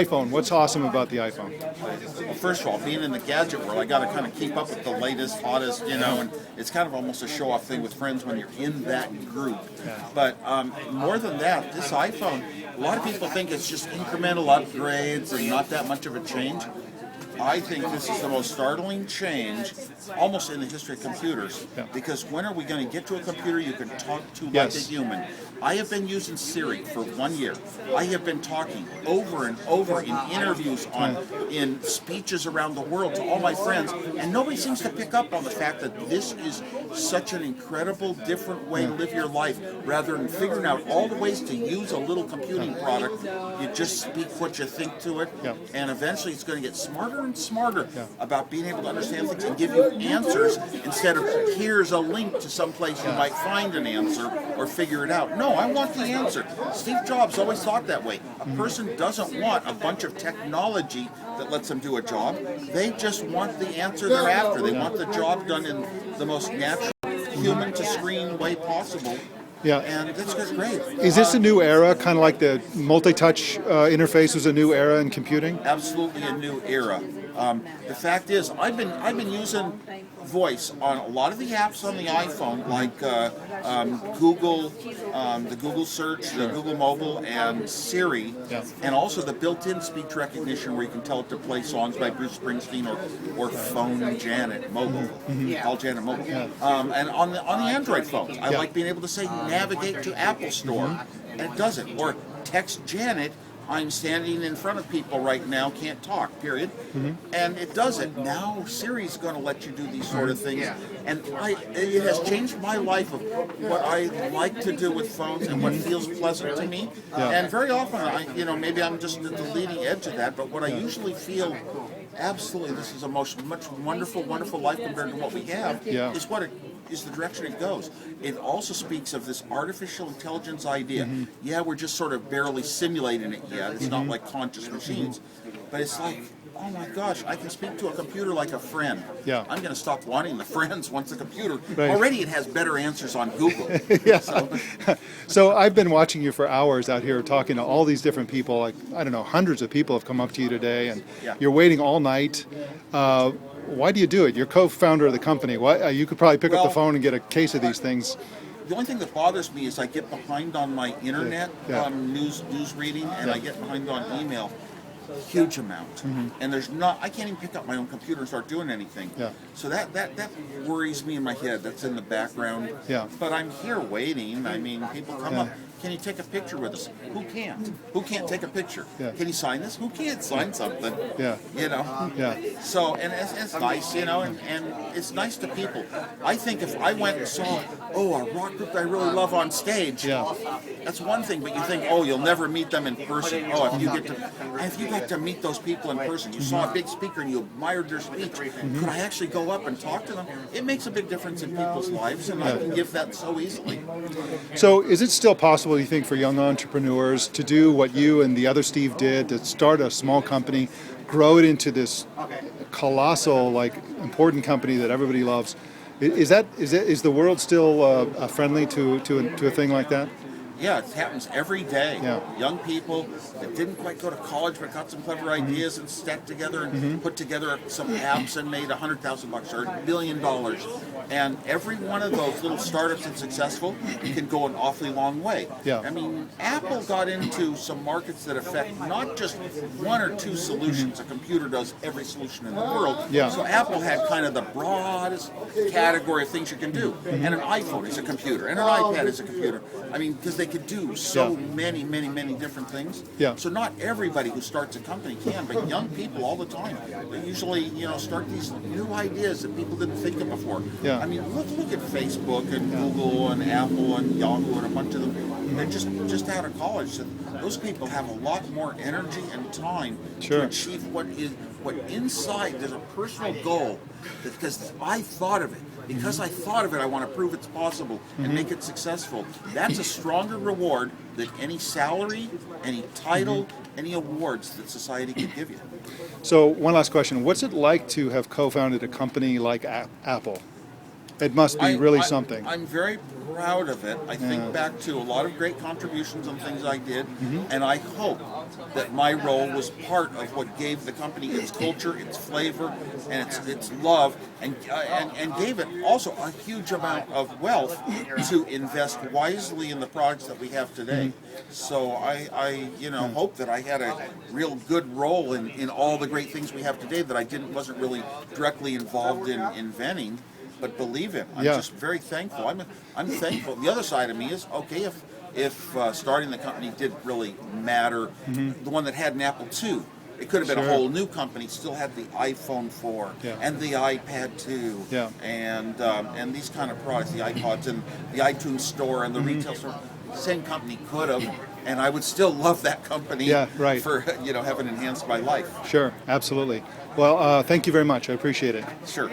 iPhone. What's awesome about the iPhone? Well, first of all, being in the gadget world, I got to kind of keep up with the latest, hottest, and it's kind of almost a show-off thing with friends when you're in that group. But more than that, this iPhone, a lot of people think it's just incremental upgrades and not that much of a change. I think this is the most startling change almost in the history of computers. Because when are we going to get to a computer you can talk to like a human? I have been using Siri for 1 year. I have been talking over and over in interviews, in speeches around the world to all my friends, and nobody seems to pick up on the fact that this is such an incredible, different way to live your life. Rather than figuring out all the ways to use a little computing product, you just speak what you think to it, and eventually it's going to get smarter and smarter about being able to understand things and give you answers instead of here's a link to some place you might find an answer or figure it out. No, I want the answer. Steve Jobs always thought that way. A person doesn't want a bunch of technology that lets them do a job. They just want the answer they're after. They want the job done in the most natural, human-to-screen way possible. And that's great. Is this a new era, kind of like the multi-touch interface was a new era in computing? Absolutely a new era. The fact is, I've been using voice on a lot of the apps on the iPhone, like Google, the Google Search, the Google Mobile, and Siri, and also the built-in speech recognition where you can tell it to play songs by Bruce Springsteen or phone Janet Mobile, call Janet Mobile. And on the Android phones, I like being able to say navigate to Apple Store, and it does it. Or text Janet, I'm standing in front of people right now, can't talk, period. And it does it. Now Siri's going to let you do these sort of things. And it has changed my life of what I like to do with phones and what feels pleasant to me. And very often, maybe I'm just at the leading edge of that, but what I usually feel, absolutely, this is a much wonderful, wonderful life compared to what we have, is what it is the direction it goes. It also speaks of this artificial intelligence idea. Yeah, we're just sort of barely simulating it yet. It's not like conscious machines. But it's like, oh my gosh, I can speak to a computer like a friend. I'm going to stop wanting the friends once the computer. Already it has better answers on Google. So I've been watching you for hours out here talking to all these different people. Like, I don't know, hundreds of people have come up to you today, and you're waiting all night. Why do you do it? You're co-founder of the company. Why, you could probably pick up the phone and get a case of these things. The only thing that bothers me is I get behind on my internet news reading, and I get behind on email. Huge amount, and I can't even pick up my own computer and start doing anything. So that worries me in my head. That's in the background. But I'm here waiting. I mean, people come up. Can you take a picture with us? Who can't? Who can't take a picture? Can you sign this? Who can't sign something? So, and it's nice, and it's nice to people. I think if I went and saw, a rock group I really love on stage, that's one thing, but you think, you'll never meet them in person. If you got to meet those people in person, you saw a big speaker and you admired their speech, could I actually go up and talk to them? It makes a big difference in people's lives, and I can give that so easily. So is it still possible, you think, for young entrepreneurs to do what you and the other Steve did, to start a small company, grow it into this colossal, important company that everybody loves? Is the world still friendly to a thing like that? Yeah, it happens every day. Young people that didn't quite go to college but got some clever ideas and stuck together and put together some apps and made $100,000 or $1 billion. And every one of those little startups that's successful can go an awfully long way. I mean, Apple got into some markets that affect not just one or two solutions. A computer does every solution in the world. So Apple had kind of the broadest category of things you can do. And an iPhone is a computer, and an iPad is a computer. I mean, because they could do so many different things. So not everybody who starts a company can, but young people all the time, they usually start these new ideas that people didn't think of before. I mean, look at Facebook and Google and Apple and Yahoo and a bunch of them. They're just out of college. So those people have a lot more energy and time to achieve what inside there's a personal goal. Because I thought of it. Because I thought of it, I want to prove it's possible and make it successful. That's a stronger reward than any salary, any title, any awards that society could give you. So one last question. What's it like to have co-founded a company like Apple? It must be really something. I'm very proud of it. I think back to a lot of great contributions and things I did, and I hope that my role was part of what gave the company its culture, its flavor, and its love, and gave it also a huge amount of wealth to invest wisely in the products that we have today. So I hope that I had a real good role in all the great things we have today that I wasn't really directly involved in inventing. But believe it, I'm just very thankful. I'm thankful. The other side of me is, okay, if starting the company didn't really matter, the one that had an Apple II, it could have been a whole new company, still had the iPhone 4 and the iPad 2 and these kind of products, the iPods and the iTunes Store and the retail store. Same company could have, and I would still love that company for having enhanced my life. Sure, absolutely. Well, thank you very much. I appreciate it. Sure.